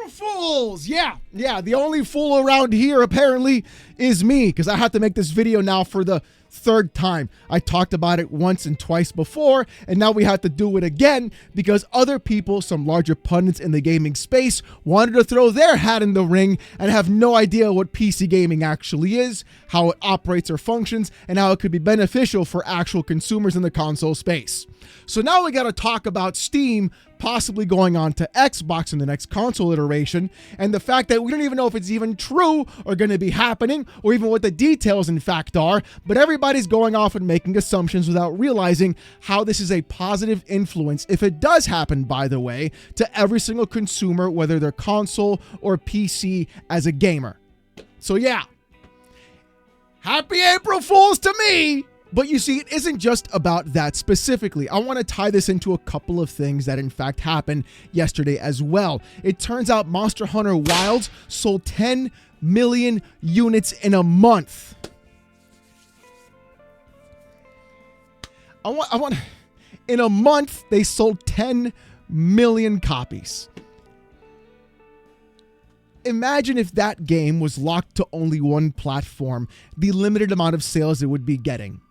April Fools! Yeah, the only fool around here apparently is me, because I have to make this video now for the third time. I talked about it once and twice before, and now we have to do it again because other people, some larger pundits in the gaming space, wanted to throw their hat in the ring and have no idea what PC gaming actually is, how it operates or functions, and how it could be beneficial for actual consumers in the console space. So now we got to talk about Steam possibly going on to Xbox in the next console iteration, and the fact that we don't even know if it's even true or going to be happening, or even what the details in fact are, but everybody's going off and making assumptions without realizing how this is a positive influence, if it does happen, by the way, to every single consumer, whether they're console or PC as a gamer. So yeah, happy April Fools to me! But you see, it isn't just about that specifically. I want to tie this into a couple of things that in fact happened yesterday as well. It turns out Monster Hunter Wilds sold 10 million units in a month. In a month, they sold 10 million copies. Imagine if that game was locked to only one platform, the limited amount of sales it would be getting.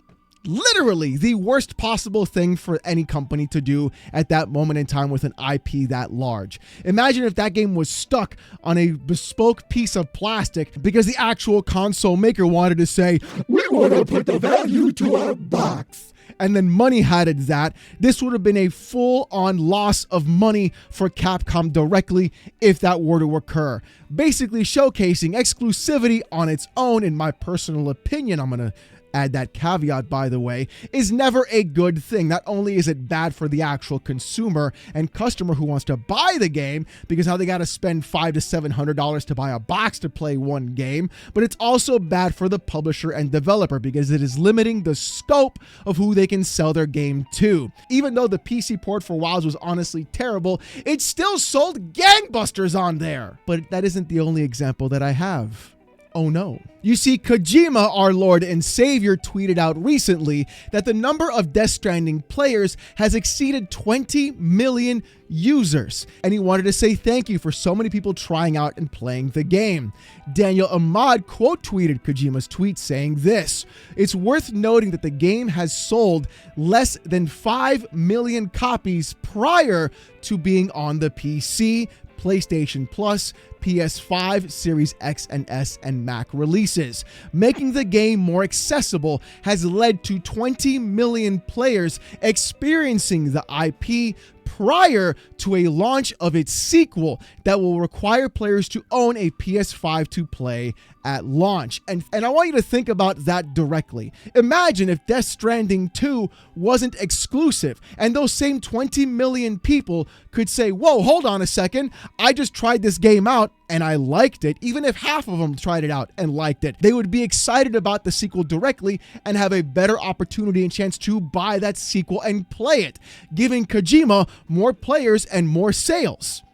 Literally the worst possible thing for any company to do at that moment in time with an IP that large. Imagine if that game was stuck on a bespoke piece of plastic because the actual console maker wanted to say, "We want to put the value to our box." And then money had that. This would have been a full-on loss of money for Capcom directly if that were to occur. Basically showcasing exclusivity on its own, in my personal opinion, I'm going to add that caveat, by the way, is never a good thing. Not only is it bad for the actual consumer and customer who wants to buy the game, because now they got to spend $500 to $700 to buy a box to play one game, but it's also bad for the publisher and developer because it is limiting the scope of who they can sell their game to. Even though the PC port for Wilds was honestly terrible, it still sold gangbusters on there. But that isn't the only example that I have. Oh no. You see, Kojima, our Lord and Savior, tweeted out recently that the number of Death Stranding players has exceeded 20 million users, and he wanted to say thank you for so many people trying out and playing the game. Daniel Ahmad quote tweeted Kojima's tweet saying this: "It's worth noting that the game has sold less than 5 million copies prior to being on the PC, PlayStation Plus, PS5, Series X and S, and Mac releases. Making the game more accessible has led to 20 million players experiencing the IP prior to a launch of its sequel that will require players to own a PS5 to play at launch." And I want you to think about that directly. Imagine if Death Stranding 2 wasn't exclusive, and those same 20 million people could say, "Whoa, hold on a second. I just tried this game out and I liked it." Even if half of them tried it out and liked it, they would be excited about the sequel directly and have a better opportunity and chance to buy that sequel and play it, giving Kojima more players and more sales.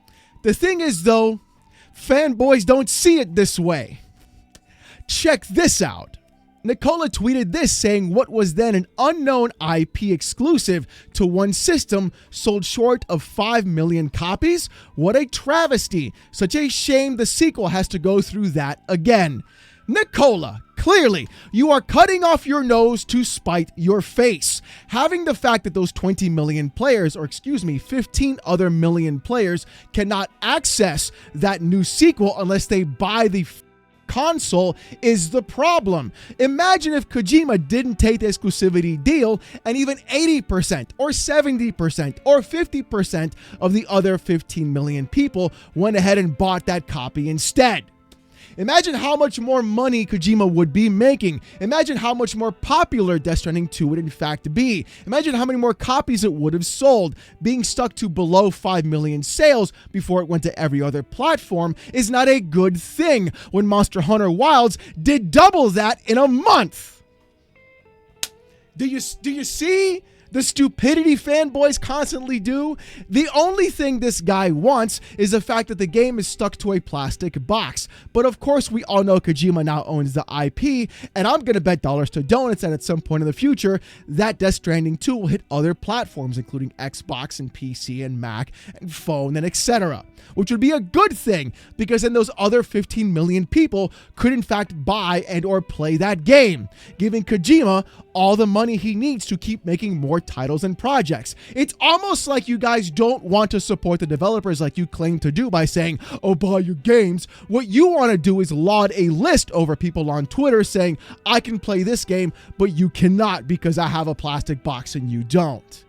The thing is, though, fanboys don't see it this way. Check this out. Nicola tweeted this, saying what was then an unknown IP exclusive to one system sold short of 5 million copies. What a travesty. Such a shame the sequel has to go through that again. Nicola, clearly, you are cutting off your nose to spite your face. Having the fact that those 20 million players, or 15 other million players, cannot access that new sequel unless they buy the console is the problem. Imagine if Kojima didn't take the exclusivity deal and even 80% or 70% or 50% of the other 15 million people went ahead and bought that copy instead. Imagine how much more money Kojima would be making. Imagine how much more popular Death Stranding 2 would in fact be. Imagine how many more copies it would have sold. Being stuck to below 5 million sales before it went to every other platform is not a good thing when Monster Hunter Wilds did double that in a month. Do you see The stupidity fanboys constantly do. The only thing this guy wants is the fact that the game is stuck to a plastic box. But of course, we all know Kojima now owns the IP, and I'm going to bet dollars to donuts that at some point in the future, that Death Stranding 2 will hit other platforms, including Xbox and PC and Mac and phone and etc., which would be a good thing, because then those other 15 million people could in fact buy and or play that game, giving Kojima all the money he needs to keep making more titles and projects. It's almost like you guys don't want to support the developers like you claim to do by saying, oh, buy your games. What you want to do is laud a list over people on Twitter saying, I can play this game, but you cannot because I have a plastic box and you don't.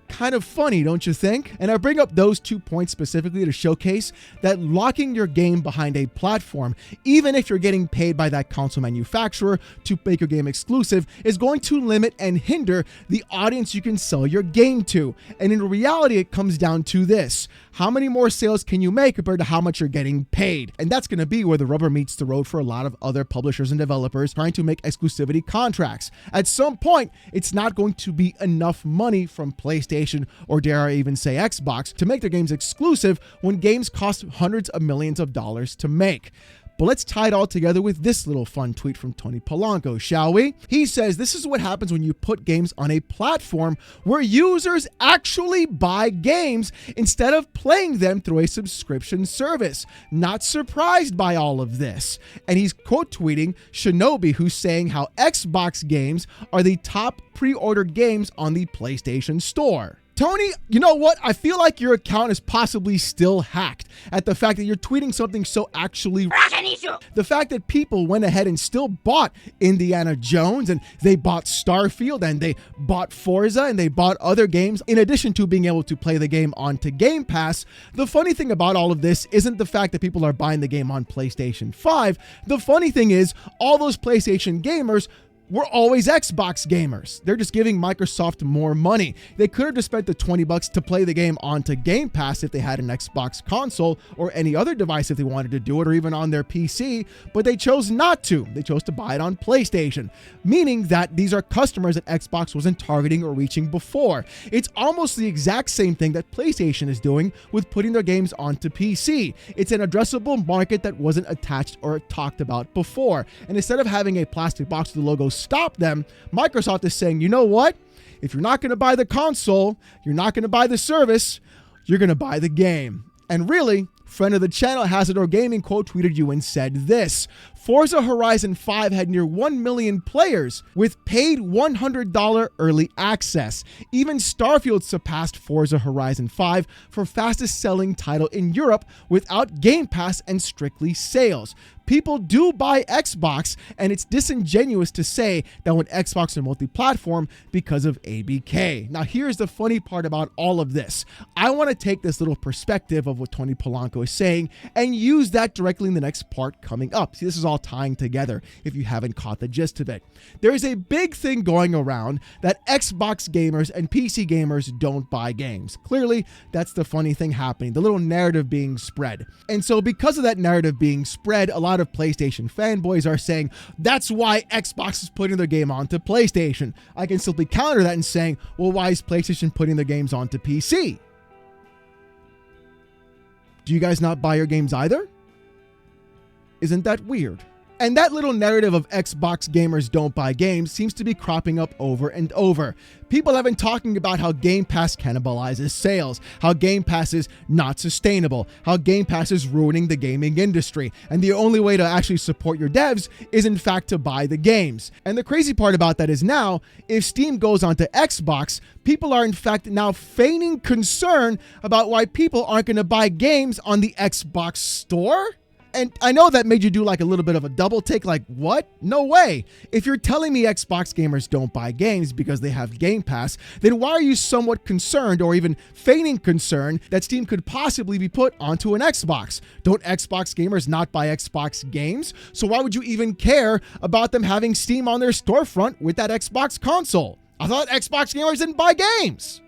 Kind of funny, don't you think? And I bring up those 2 points specifically to showcase that locking your game behind a platform, even if you're getting paid by that console manufacturer to make your game exclusive, is going to limit and hinder the audience you can sell your game to. And in reality, it comes down to this: how many more sales can you make compared to how much you're getting paid? And that's going to be where the rubber meets the road for a lot of other publishers and developers trying to make exclusivity contracts. At some point, it's not going to be enough money from PlayStation, or dare I even say Xbox, to make their games exclusive when games cost hundreds of millions of dollars to make. But let's tie it all together with this little fun tweet from Tony Polanco, shall we? He says, this is what happens when you put games on a platform where users actually buy games instead of playing them through a subscription service. Not surprised by all of this. And he's quote tweeting Shinobi, who's saying how Xbox games are the top pre-ordered games on the PlayStation Store. Tony, you know what? I feel like your account is possibly still hacked at the fact that you're tweeting something so actually the fact that people went ahead and still bought Indiana Jones, and they bought Starfield, and they bought Forza, and they bought other games in addition to being able to play the game onto Game Pass. The funny thing about all of this isn't the fact that people are buying the game on PlayStation 5. The funny thing is all those PlayStation gamers were always Xbox gamers. They're just giving Microsoft more money. They could have just spent the $20 to play the game onto Game Pass if they had an Xbox console or any other device if they wanted to do it, or even on their PC, but they chose not to. They chose to buy it on PlayStation, meaning that these are customers that Xbox wasn't targeting or reaching before. It's almost the exact same thing that PlayStation is doing with putting their games onto PC. It's an addressable market that wasn't attached or talked about before. And instead of having a plastic box with the logo stop them, Microsoft is saying, you know what? If you're not going to buy the console, you're not going to buy the service, you're going to buy the game. And really, friend of the channel, Hazardor Gaming, quote tweeted you and said this: Forza Horizon 5 had near 1 million players with paid $100 early access. Even Starfield surpassed Forza Horizon 5 for fastest selling title in Europe without Game Pass and strictly sales. People do buy Xbox, and it's disingenuous to say that when Xbox are multi-platform because of ABK. Now, here's the funny part about all of this. I want to take this little perspective of what Tony Polanco is saying and use that directly in the next part coming up. See, this is all tying together if you haven't caught the gist of it. There is a big thing going around that Xbox gamers and PC gamers don't buy games. Clearly, that's the funny thing happening, the little narrative being spread. And so because of that narrative being spread, a lot of PlayStation fanboys are saying that's why Xbox is putting their game onto PlayStation. I can simply counter that and saying, well, why is PlayStation putting their games onto PC? Do you guys not buy your games either? Isn't that weird? And that little narrative of Xbox gamers don't buy games seems to be cropping up over and over. People have been talking about how Game Pass cannibalizes sales, how Game Pass is not sustainable, how Game Pass is ruining the gaming industry, and the only way to actually support your devs is in fact to buy the games. And the crazy part about that is now, if Steam goes onto Xbox, people are in fact now feigning concern about why people aren't going to buy games on the Xbox store. And I know that made you do like a little bit of a double take, like, what? No way. If you're telling me Xbox gamers don't buy games because they have Game Pass, then why are you somewhat concerned or even feigning concern that Steam could possibly be put onto an Xbox? Don't Xbox gamers not buy Xbox games? So why would you even care about them having Steam on their storefront with that Xbox console? I thought Xbox gamers didn't buy games.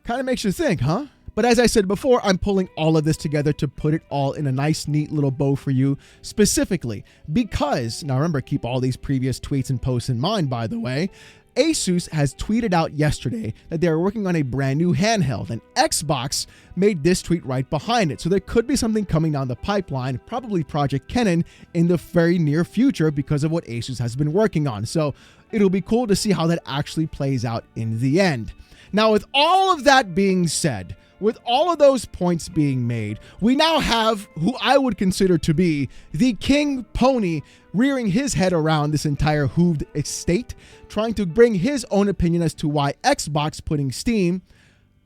Kind of makes you think, huh? But as I said before, I'm pulling all of this together to put it all in a nice, neat little bow for you specifically because, now remember, keep all these previous tweets and posts in mind, by the way, Asus has tweeted out yesterday that they are working on a brand new handheld, and Xbox made this tweet right behind it. So there could be something coming down the pipeline, probably Project Kennen, in the very near future because of what Asus has been working on. So it'll be cool to see how that actually plays out in the end. Now, with all of that being said, with all of those points being made, we now have who I would consider to be the king pony rearing his head around this entire hooved estate, trying to bring his own opinion as to why Xbox putting Steam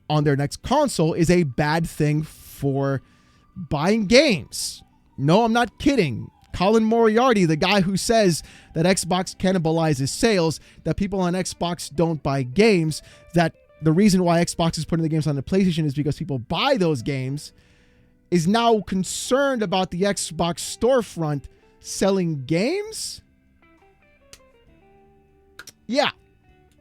on their next console is a bad thing for buying games. No, I'm not kidding. Colin Moriarty, the guy who says that Xbox cannibalizes sales, that people on Xbox don't buy games, that the reason why Xbox is putting the games on the PlayStation is because people buy those games, is now concerned about the Xbox storefront selling games? Yeah,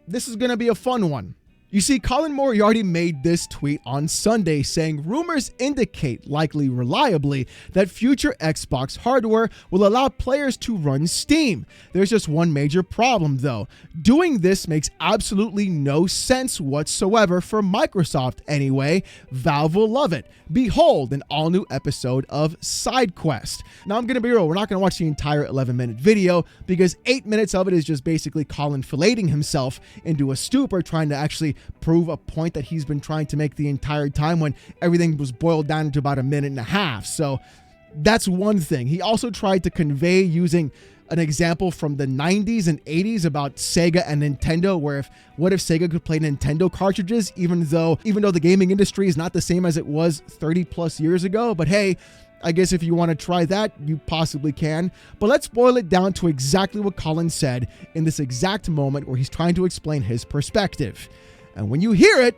this is going to be a fun one. You see, Colin Moriarty made this tweet on Sunday saying rumors indicate, likely reliably, that future Xbox hardware will allow players to run Steam. There's just one major problem though. Doing this makes absolutely no sense whatsoever for Microsoft anyway. Valve will love it. Behold, an all-new episode of SideQuest. Now I'm going to be real, we're not going to watch the entire 11-minute video because 8 minutes of it is just basically Colin filleting himself into a stupor trying to actually prove a point that he's been trying to make the entire time when everything was boiled down to about a minute and a half. So that's one thing. He also tried to convey using an example from the 90s and 80s about Sega and Nintendo, where what if Sega could play Nintendo cartridges, even though the gaming industry is not the same as it was 30 plus years ago. But hey, I guess if you want to try that, you possibly can. But let's boil it down to exactly what Colin said in this exact moment where he's trying to explain his perspective. And when you hear it,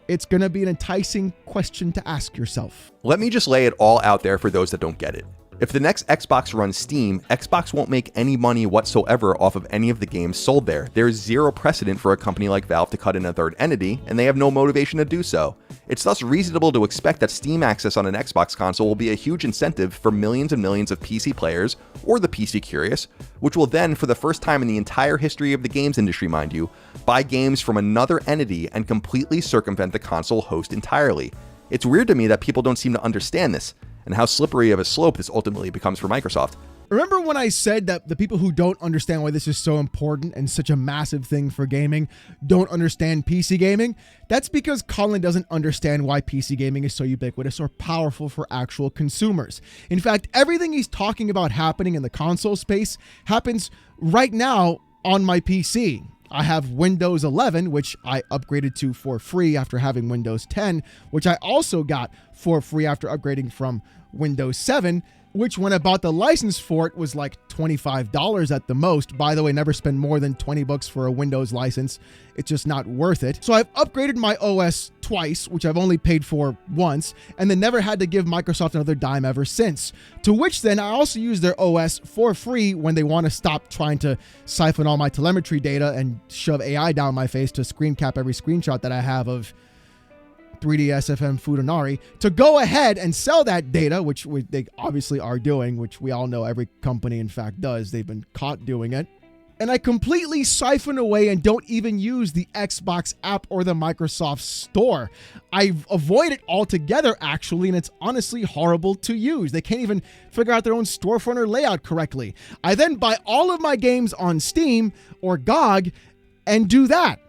it's going to be an enticing question to ask yourself. Let me just lay it all out there for those that don't get it. If the next Xbox runs Steam, Xbox won't make any money whatsoever off of any of the games sold there. There is zero precedent for a company like Valve to cut in a third entity, and they have no motivation to do so. It's thus reasonable to expect that Steam access on an Xbox console will be a huge incentive for millions and millions of PC players, or the PC curious, which will then, for the first time in the entire history of the games industry, mind you, buy games from another entity and completely circumvent the console host entirely. It's weird to me that people don't seem to understand this, and how slippery of a slope this ultimately becomes for Microsoft. Remember when I said that the people who don't understand why this is so important and such a massive thing for gaming don't understand PC gaming? That's because Colin doesn't understand why PC gaming is so ubiquitous or powerful for actual consumers. In fact, everything he's talking about happening in the console space happens right now on my PC. I have Windows 11, which I upgraded to for free after having Windows 10, which I also got for free after upgrading from Windows 7, which when I bought the license for it was like $25 at the most. By the way, never spend more than $20 for a Windows license. It's just not worth it. So I've upgraded my OS twice, which I've only paid for once, and then never had to give Microsoft another dime ever since. To which then I also use their OS for free when they want to stop trying to siphon all my telemetry data and shove AI down my face to screen cap every screenshot that I have of 3DS FM Futanari, to go ahead and sell that data, which they obviously are doing, which we all know every company in fact does. They've been caught doing it. And I completely siphon away and don't even use the Xbox app or the Microsoft Store. I avoid it altogether, actually, and it's honestly horrible to use. They can't even figure out their own storefront or layout correctly. I then buy all of my games on Steam or GOG and do that.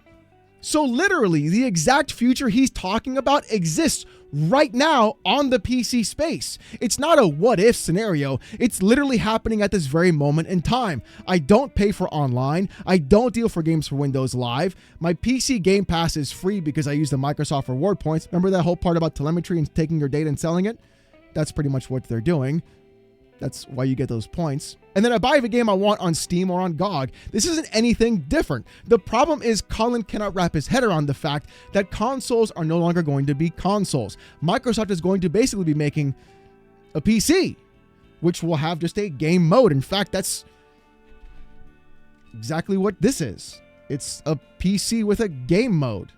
So literally, the exact future he's talking about exists right now on the PC space. It's not a what-if scenario. It's literally happening at this very moment in time. I don't pay for online. I don't deal for games for Windows Live. My PC Game Pass is free because I use the Microsoft reward points. Remember that whole part about telemetry and taking your data and selling it? That's pretty much what they're doing. That's why you get those points. And then I buy the game I want on Steam or on GOG. This isn't anything different. The problem is Colin cannot wrap his head around the fact that consoles are no longer going to be consoles. Microsoft is going to basically be making a PC, which will have just a game mode. In fact, that's exactly what this is. It's a PC with a game mode.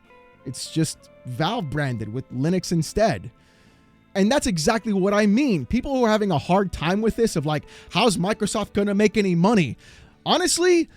It's just Valve branded with Linux instead. And that's exactly what I mean. People who are having a hard time with this of like, how's Microsoft going to make any money? Honestly,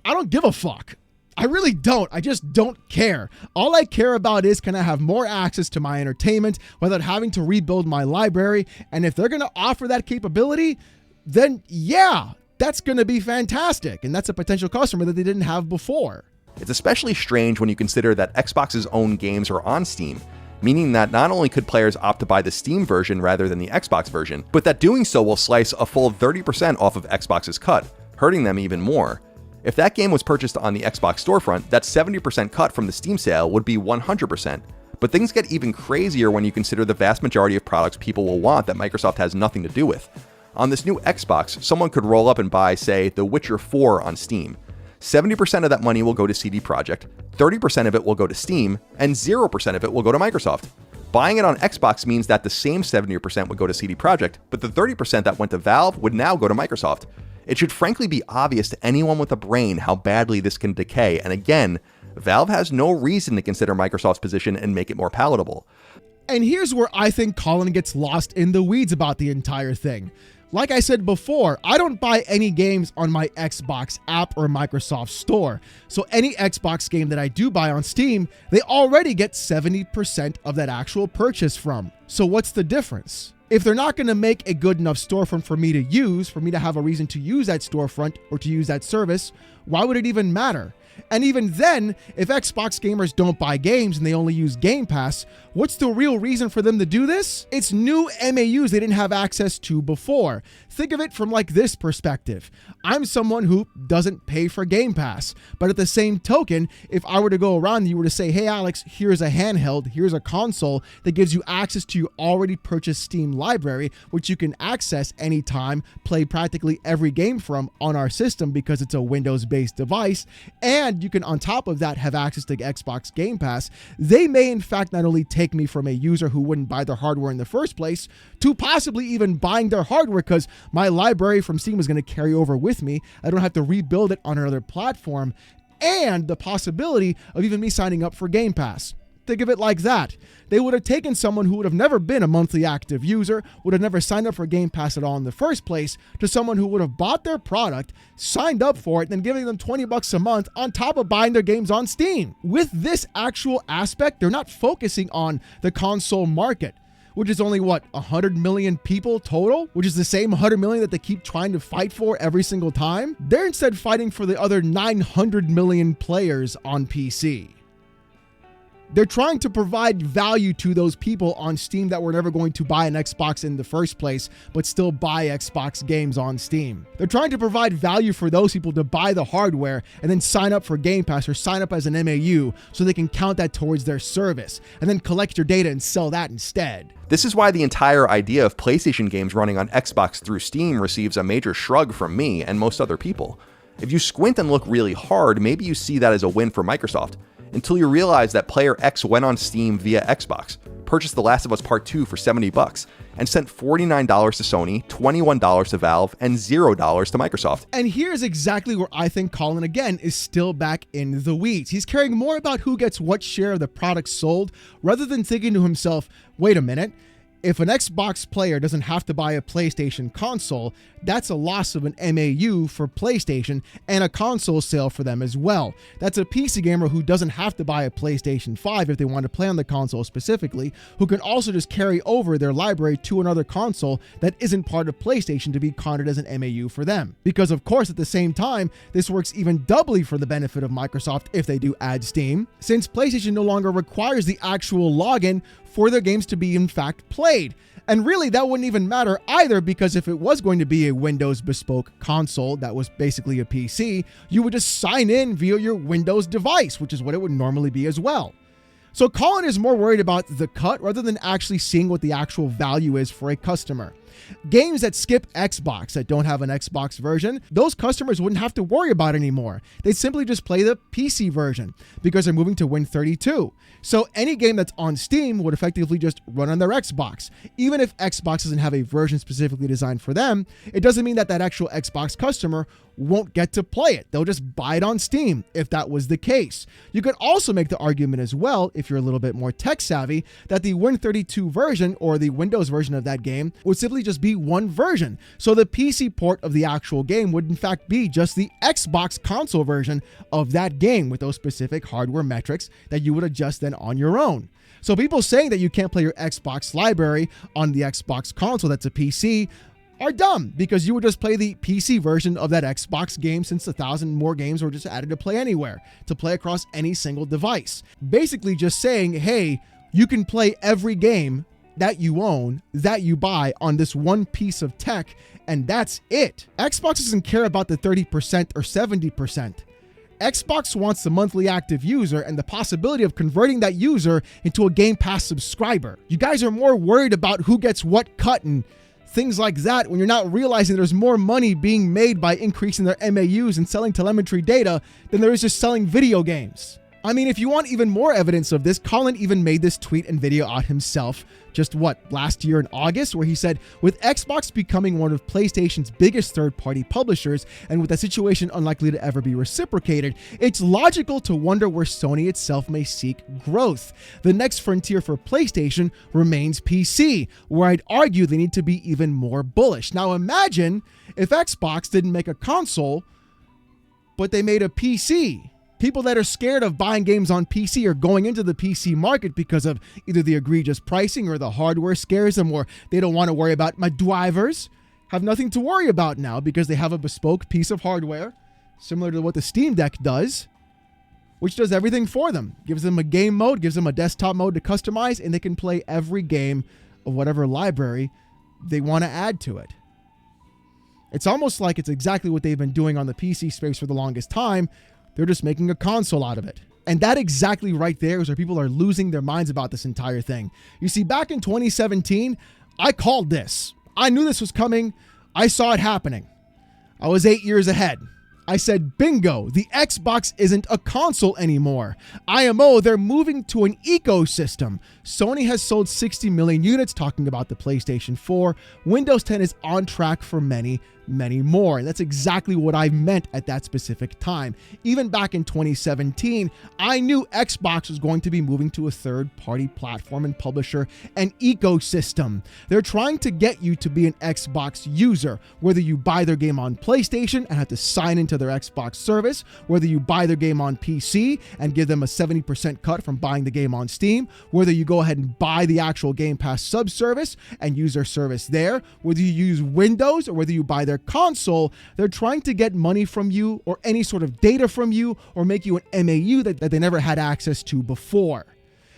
I don't give a fuck. I really don't. I just don't care. All I care about is, can I have more access to my entertainment without having to rebuild my library? And if they're going to offer that capability, then yeah, that's going to be fantastic. And that's a potential customer that they didn't have before. It's especially strange when you consider that Xbox's own games are on Steam, meaning that not only could players opt to buy the Steam version rather than the Xbox version, but that doing so will slice a full 30% off of Xbox's cut, hurting them even more. If that game was purchased on the Xbox storefront, that 70% cut from the Steam sale would be 100%. But things get even crazier when you consider the vast majority of products people will want that Microsoft has nothing to do with. On this new Xbox, someone could roll up and buy, say, The Witcher 4 on Steam. 70% of that money will go to CD Projekt, 30% of it will go to Steam, and 0% of it will go to Microsoft. Buying it on Xbox means that the same 70% would go to CD Projekt, but the 30% that went to Valve would now go to Microsoft. It should frankly be obvious to anyone with a brain how badly this can decay, and again, Valve has no reason to consider Microsoft's position and make it more palatable. And here's where I think Colin gets lost in the weeds about the entire thing. Like I said before, I don't buy any games on my Xbox app or Microsoft Store. So any Xbox game that I do buy on Steam, they already get 70% of that actual purchase from. So what's the difference? If they're not going to make a good enough storefront for me to use, for me to have a reason to use that storefront or to use that service, why would it even matter? And even then, if Xbox gamers don't buy games and they only use Game Pass, what's the real reason for them to do this? It's new MAUs they didn't have access to before. Think of it from like this perspective. I'm someone who doesn't pay for Game Pass, but at the same token, if I were to go around and you were to say, hey Alex, here's a handheld, here's a console that gives you access to your already purchased Steam library, which you can access anytime, play practically every game from on our system because it's a Windows-based device, and you can on top of that have access to Xbox Game Pass, they may in fact not only take me from a user who wouldn't buy their hardware in the first place to possibly even buying their hardware because my library from Steam is going to carry over with me. I don't have to rebuild it on another platform, and the possibility of even me signing up for Game Pass. Think of it like that. They would have taken someone who would have never been a monthly active user, would have never signed up for Game Pass at all in the first place, to someone who would have bought their product, signed up for it, and then giving them $20 a month on top of buying their games on Steam. With this actual aspect, they're not focusing on the console market, which is only, 100 million people total, which is the same 100 million that they keep trying to fight for every single time. They're instead fighting for the other 900 million players on PC. They're trying to provide value to those people on Steam that were never going to buy an Xbox in the first place, but still buy Xbox games on Steam. They're trying to provide value for those people to buy the hardware and then sign up for Game Pass or sign up as an MAU so they can count that towards their service and then collect your data and sell that instead. This is why the entire idea of PlayStation games running on Xbox through Steam receives a major shrug from me and most other people. If you squint and look really hard, maybe you see that as a win for Microsoft, until you realize that Player X went on Steam via Xbox, purchased The Last of Us Part 2 for $70, and sent $49 to Sony, $21 to Valve, and $0 to Microsoft. And here's exactly where I think Colin, again, is still back in the weeds. He's caring more about who gets what share of the product sold, rather than thinking to himself, wait a minute, if an Xbox player doesn't have to buy a PlayStation console, that's a loss of an MAU for PlayStation and a console sale for them as well. That's a PC gamer who doesn't have to buy a PlayStation 5 if they want to play on the console specifically, who can also just carry over their library to another console that isn't part of PlayStation to be counted as an MAU for them. Because of course, at the same time, this works even doubly for the benefit of Microsoft if they do add Steam, since PlayStation no longer requires the actual login for their games to be in fact played. And really, that wouldn't even matter either, because if it was going to be a Windows bespoke console that was basically a PC, you would just sign in via your Windows device, which is what it would normally be as well. So Colin is more worried about the cut rather than actually seeing what the actual value is for a customer. Games that skip Xbox, that don't have an Xbox version, those customers wouldn't have to worry about it anymore. They'd simply just play the PC version because they're moving to Win32. So any game that's on Steam would effectively just run on their Xbox. Even if Xbox doesn't have a version specifically designed for them, it doesn't mean that that actual Xbox customer won't get to play it. They'll just buy it on Steam if that was the case. You could also make the argument as well, if you're a little bit more tech savvy, that the Win32 version or the Windows version of that game would simply just be one version. So the PC port of the actual game would in fact be just the Xbox console version of that game with those specific hardware metrics that you would adjust then on your own. So people saying that you can't play your Xbox library on the Xbox console that's a PC are dumb, because you would just play the PC version of that Xbox game, since 1,000 more games were just added to play anywhere, to play across any single device. Basically just saying, hey, you can play every game that you own, that you buy on this one piece of tech, and that's it. Xbox doesn't care about the 30% or 70%. Xbox wants the monthly active user and the possibility of converting that user into a Game Pass subscriber. You guys are more worried about who gets what cut and things like that when you're not realizing there's more money being made by increasing their MAUs and selling telemetry data than there is just selling video games. I mean, if you want even more evidence of this, Colin even made this tweet and video out himself last year in August, where he said, with Xbox becoming one of PlayStation's biggest third-party publishers, and with that situation unlikely to ever be reciprocated, it's logical to wonder where Sony itself may seek growth. The next frontier for PlayStation remains PC, where I'd argue they need to be even more bullish. Now imagine if Xbox didn't make a console, but they made a PC. People that are scared of buying games on PC are going into the PC market because of either the egregious pricing or the hardware scares them, or they don't want to worry about my drivers. Have nothing to worry about now because they have a bespoke piece of hardware similar to what the Steam Deck does, which does everything for them. Gives them a game mode, gives them a desktop mode to customize, and they can play every game of whatever library they want to add to it. It's almost like it's exactly what they've been doing on the PC space for the longest time. They're just making a console out of it. And that exactly right there is where people are losing their minds about this entire thing. You see, back in 2017, I called this. I knew this was coming. I saw it happening. I was 8 years ahead. I said, bingo, the Xbox isn't a console anymore. IMO, they're moving to an ecosystem. Sony has sold 60 million units, talking about the PlayStation 4. Windows 10 is on track for many more. And that's exactly what I meant at that specific time. Even back in 2017, I knew Xbox was going to be moving to a third-party platform and publisher and ecosystem. They're trying to get you to be an Xbox user, whether you buy their game on PlayStation and have to sign into their Xbox service, whether you buy their game on PC and give them a 70% cut from buying the game on Steam, whether you go ahead and buy the actual Game Pass sub-service and use their service there, whether you use Windows or whether you buy their console. They're trying to get money from you or any sort of data from you or make you an MAU that they never had access to before.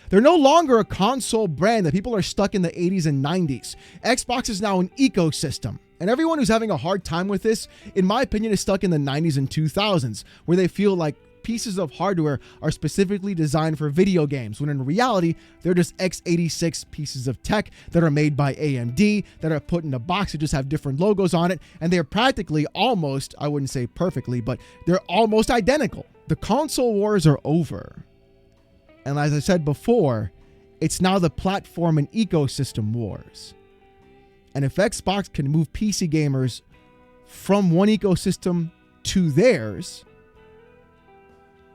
They're no longer a console brand that people are stuck in the 80s and 90s. Xbox is now an ecosystem. And everyone who's having a hard time with this, in my opinion, is stuck in the 90s and 2000s, where they feel like pieces of hardware are specifically designed for video games, when in reality, they're just x86 pieces of tech that are made by AMD, that are put in a box that just have different logos on it, and they're practically almost, I wouldn't say perfectly, but they're almost identical. The console wars are over. And as I said before, it's now the platform and ecosystem wars. And if Xbox can move PC gamers from one ecosystem to theirs,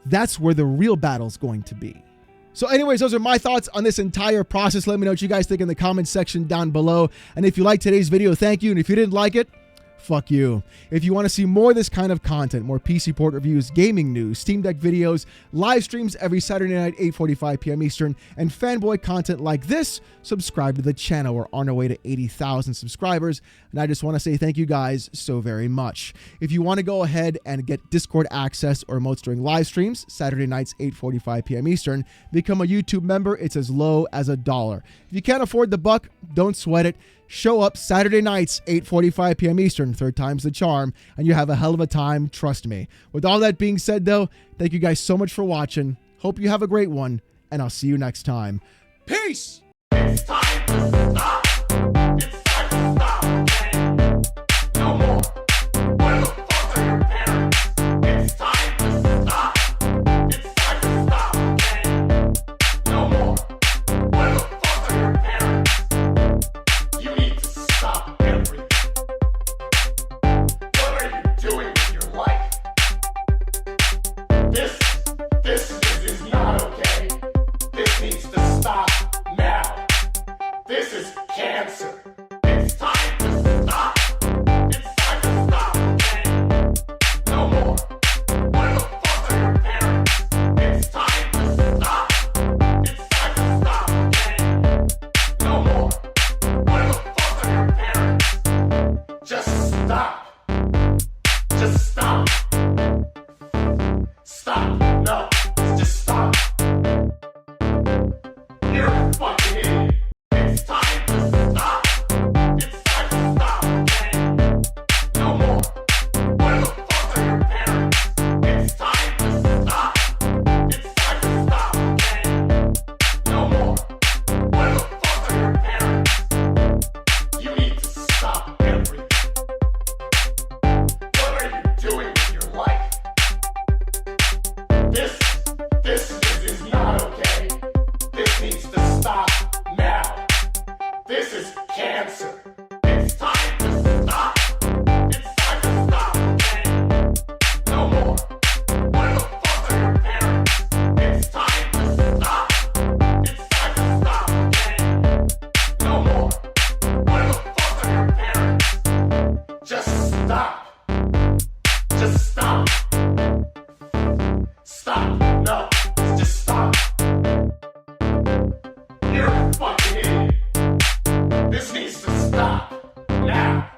that's where the real battle's going to be. So anyways, those are my thoughts on this entire process. Let me know what you guys think in the comments section down below. And if you liked today's video, thank you. And if you didn't like it, fuck you. If you want to see more of this kind of content, more PC port reviews, gaming news, Steam Deck videos, live streams every Saturday night, 8:45 p.m. Eastern, and fanboy content like this, subscribe to the channel. We're on our way to 80,000 subscribers, and I just want to say thank you guys so very much. If you want to go ahead and get Discord access or emotes during live streams, Saturday nights, 8:45 p.m. Eastern, become a YouTube member. It's as low as $1. If you can't afford the buck, don't sweat it. Show up Saturday nights, 8:45 p.m. Eastern, third time's the charm, and you have a hell of a time, trust me. With all that being said, though, thank you guys so much for watching. Hope you have a great one, and I'll see you next time. Peace! It's time to stop. It's time to stop. This is cancer. It's time to stop. It's time to stop, okay? No more. Where the fuck are your parents? It's time to stop. It's time to stop, okay? No more. Where the fuck are your parents? Just stop. Just stop. Stop. No. Just stop. You're a fucking idiot. This needs to stop. Now.